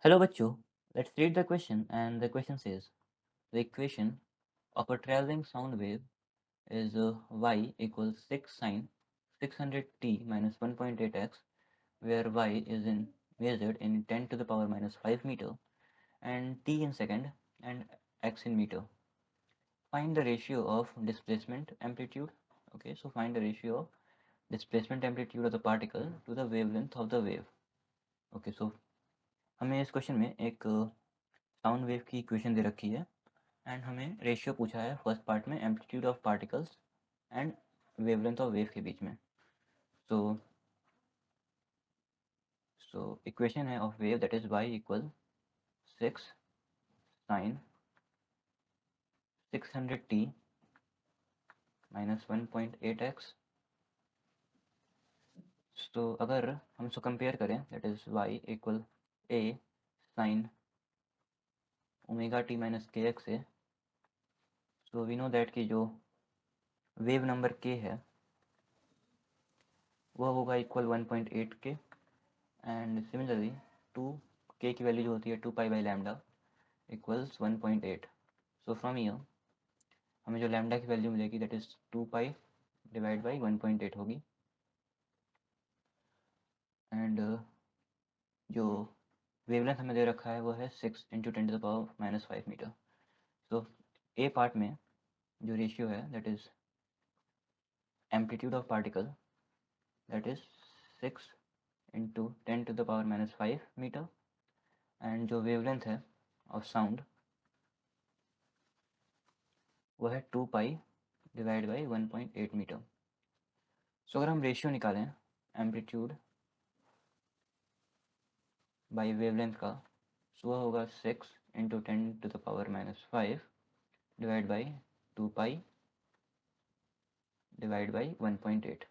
Hello bachcho, let's read the question, and the question says the equation of a traveling sound wave is y equals 6 sine 600t minus 1.8x, where y is in measured in 10 to the power minus 5 meter and t in second and x in meter. Find the ratio of displacement amplitude. Okay, so find the ratio of displacement amplitude of the particle to the wavelength of the wave. Okay, so हमें इस question में एक sound wave की equation दे रखी है and हमें ratio पूछा है फर्स्ट पार्ट में amplitude of particles and wavelength of wave के बीच में. सो इक्वेशन है of wave that is y equal 6 sine 600t minus 1.8x. तो अगर हम इसको कंपेयर करें that is y equal a sine omega t minus k x है. सो वी नो दैट कि जो वेव नंबर k है वह होगा इक्वल 1.8 के एंड सिमिलरली 2 k की वैल्यू जो होती है 2 pi by lambda equals 1.8. So from here हमें जो लैम्डा की वैल्यू मिलेगी that is 2 pi divide by 1.8 होगी एंड जो वेवलेंथ हमें दे रखा है वो है 6 into 10 to the power minus 5 metre. So A part में जो रेशियो है that is amplitude of particle that is 6 into 10 to the power minus 5 metre and जो वेवलेंथ है ऑफ साउंड वो है 2 pi divide by 1.8 metre. So अगर हम ratio निकालें एम्पलीट्यूड बाई वेवलेंथ का सो वह होगा 6 into 10 to the power minus 5 divide by 2 pi divide by 1.8.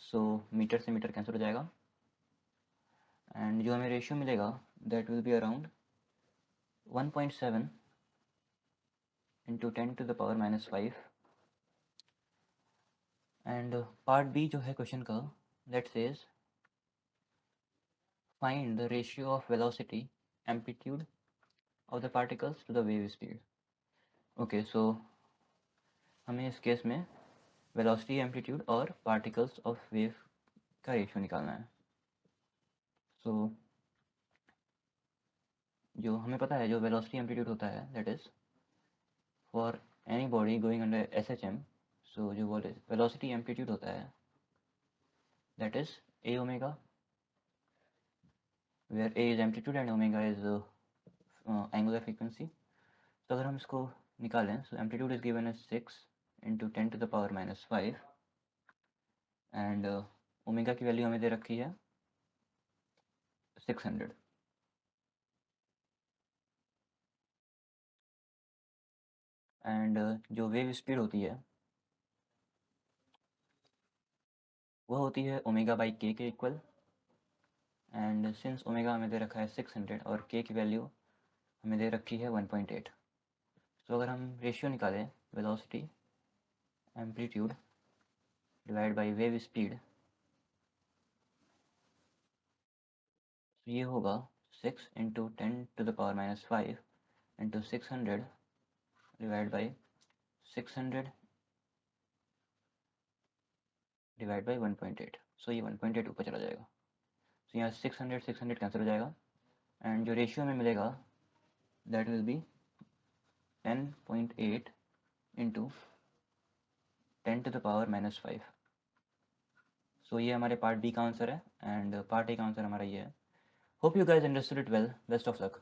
So metre से मीटर कैंसिल हो जाएगा एंड जो हमें रेशियो मिलेगा that will be around 1.7 into 10 to the power minus 5. And part B जो है क्वेश्चन का that says find the ratio of velocity amplitude of the particles to the wave speed. Okay, so हमें इस case में velocity amplitude और particles of wave का ratio निकालना है. सो जो हमें पता है जो वेलोसिटी एम्पलीट्यूड होता है that is for any body going under S H M. So जो वेलोसिटी एम्पलीट्यूड होता है that is A omega where A is amplitude and omega is angular frequency. तो अगर हम इसको निकालें so amplitude is given as 6 into 10 to the power minus 5 and omega की value हमें दे रखी है 600. एंड जो वेव स्पीड होती है वह होती है ओमेगा बाई के इक्वल एंड सिंस ओमेगा हमें दे रखा है 600 और के की वैल्यू हमें दे रखी है 1.8. सो अगर हम रेशियो निकालें velocity amplitude divide by wave speed तो ये होगा 6 into 10 to the power minus 5 into 600 divide by 600 divide by 1.8. So ये 1.8 ऊपर चला जाएगा. सो यहाँ 600 कैंसिल हो जाएगा एंड जो रेशियो हमें मिलेगा that will be 10.8 into 10 to the power minus 5. So ये हमारे पार्ट बी का आंसर है एंड पार्ट ए का आंसर हमारा ये है. Hope you guys understood it well. Best of luck.